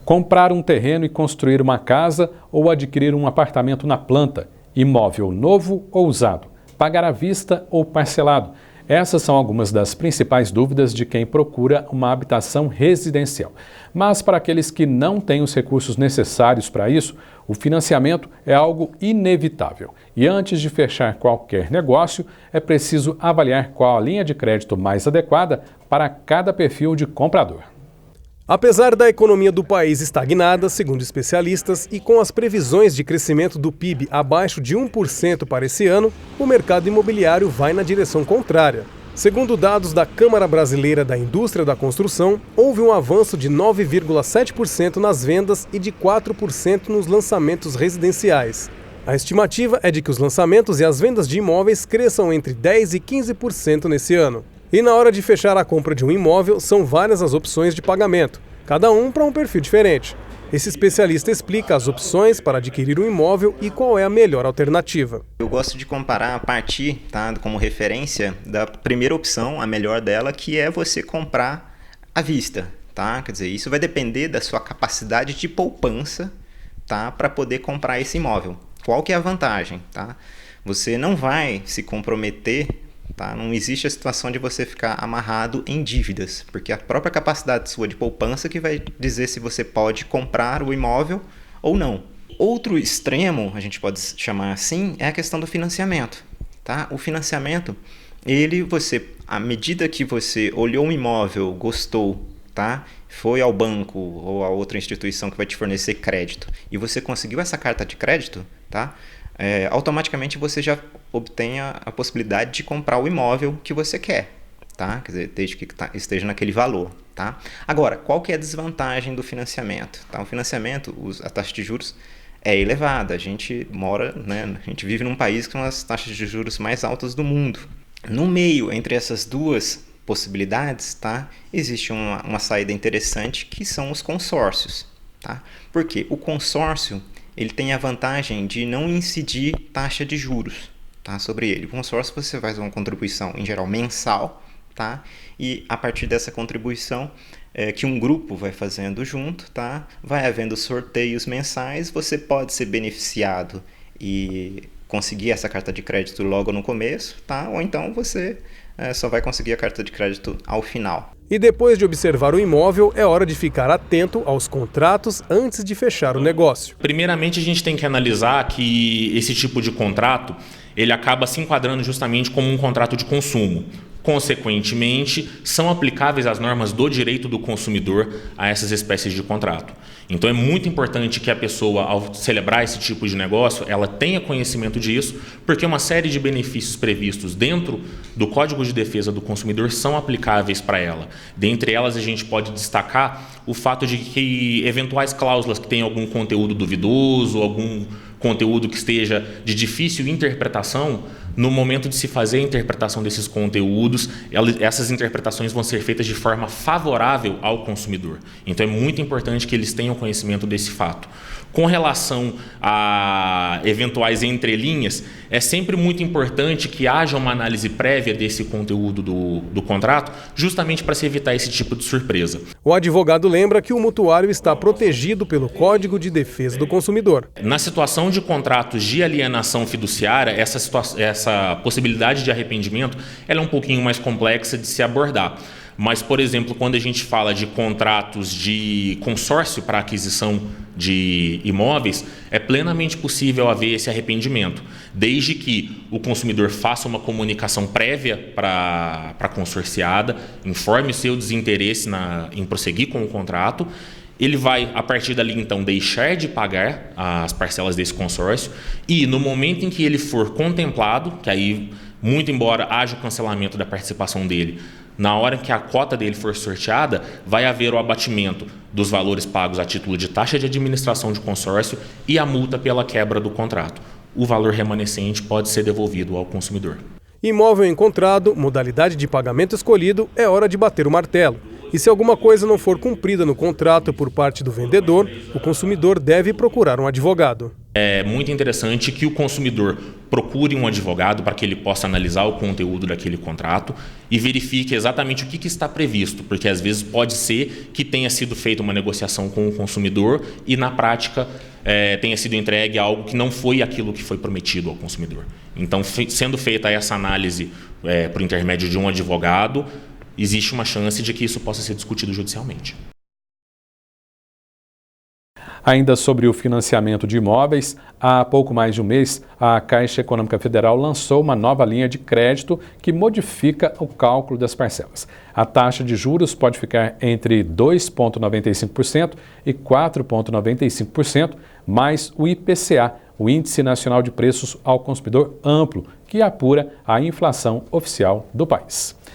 Comprar um terreno e construir uma casa ou adquirir um apartamento na planta, imóvel novo ou usado, pagar à vista ou parcelado. Essas são algumas das principais dúvidas de quem procura uma habitação residencial. Mas para aqueles que não têm os recursos necessários para isso, o financiamento é algo inevitável. E antes de fechar qualquer negócio, é preciso avaliar qual a linha de crédito mais adequada para cada perfil de comprador. Apesar da economia do país estagnada, segundo especialistas, e com as previsões de crescimento do PIB abaixo de 1% para esse ano, o mercado imobiliário vai na direção contrária. Segundo dados da Câmara Brasileira da Indústria da Construção, houve um avanço de 9,7% nas vendas e de 4% nos lançamentos residenciais. A estimativa é de que os lançamentos e as vendas de imóveis cresçam entre 10% e 15% nesse ano. E na hora de fechar a compra de um imóvel, são várias as opções de pagamento, cada um para um perfil diferente. Esse especialista explica as opções para adquirir um imóvel e qual é a melhor alternativa. Eu gosto de comparar a partir, como referência, da primeira opção, a melhor dela, que é você comprar à vista. Quer dizer, isso vai depender da sua capacidade de poupança, para poder comprar esse imóvel. Qual que é a vantagem? Você não vai se comprometer. Não existe a situação de você ficar amarrado em dívidas, porque a própria capacidade sua de poupança que vai dizer se você pode comprar o imóvel ou não. Outro extremo, a gente pode chamar assim, é a questão do financiamento. O financiamento, à medida que você olhou um imóvel, gostou, foi ao banco ou a outra instituição que vai te fornecer crédito e você conseguiu essa carta de crédito, automaticamente você já obtém a possibilidade de comprar o imóvel que você quer, quer dizer, desde que esteja naquele valor. Agora, qual que é a desvantagem do financiamento? O financiamento, a taxa de juros é elevada, a gente vive num país com as taxas de juros mais altas do mundo. No meio, entre essas duas possibilidades, existe uma saída interessante que são os consórcios. Porque o consórcio ele tem a vantagem de não incidir taxa de juros sobre ele. O consórcio você faz uma contribuição, em geral, mensal, e a partir dessa contribuição que um grupo vai fazendo junto, vai havendo sorteios mensais, você pode ser beneficiado e conseguir essa carta de crédito logo no começo, ou então você só vai conseguir a carta de crédito ao final. E depois de observar o imóvel, é hora de ficar atento aos contratos antes de fechar o negócio. Primeiramente, a gente tem que analisar que esse tipo de contrato ele acaba se enquadrando justamente como um contrato de consumo. Consequentemente, são aplicáveis as normas do direito do consumidor a essas espécies de contrato. Então é muito importante que a pessoa, ao celebrar esse tipo de negócio, ela tenha conhecimento disso, porque uma série de benefícios previstos dentro do Código de Defesa do Consumidor são aplicáveis para ela. Dentre elas, a gente pode destacar o fato de que eventuais cláusulas que tenham algum conteúdo duvidoso, algum conteúdo que esteja de difícil interpretação, no momento de se fazer a interpretação desses conteúdos, essas interpretações vão ser feitas de forma favorável ao consumidor. Então é muito importante que eles tenham conhecimento desse fato. Com relação a eventuais entrelinhas, é sempre muito importante que haja uma análise prévia desse conteúdo do contrato, justamente para se evitar esse tipo de surpresa. O advogado lembra que o mutuário está protegido pelo Código de Defesa do Consumidor. Na situação de contratos de alienação fiduciária, essa possibilidade de arrependimento ela é um pouquinho mais complexa de se abordar. Mas, por exemplo, quando a gente fala de contratos de consórcio para aquisição de imóveis, é plenamente possível haver esse arrependimento, desde que o consumidor faça uma comunicação prévia para a consorciada, informe o seu desinteresse em prosseguir com o contrato. Ele vai, a partir dali, então, deixar de pagar as parcelas desse consórcio e, no momento em que ele for contemplado, que aí, muito embora haja o cancelamento da participação dele, na hora que a cota dele for sorteada, vai haver o abatimento dos valores pagos a título de taxa de administração de consórcio e a multa pela quebra do contrato. O valor remanescente pode ser devolvido ao consumidor. Imóvel encontrado, modalidade de pagamento escolhido, é hora de bater o martelo. E se alguma coisa não for cumprida no contrato por parte do vendedor, o consumidor deve procurar um advogado. É muito interessante que o consumidor procure um advogado para que ele possa analisar o conteúdo daquele contrato e verifique exatamente o que está previsto, porque às vezes pode ser que tenha sido feita uma negociação com o consumidor e na prática tenha sido entregue algo que não foi aquilo que foi prometido ao consumidor. Então, sendo feita essa análise por intermédio de um advogado, existe uma chance de que isso possa ser discutido judicialmente. Ainda sobre o financiamento de imóveis, há pouco mais de um mês, a Caixa Econômica Federal lançou uma nova linha de crédito que modifica o cálculo das parcelas. A taxa de juros pode ficar entre 2,95% e 4,95%, mais o IPCA, o Índice Nacional de Preços ao Consumidor Amplo, que apura a inflação oficial do país.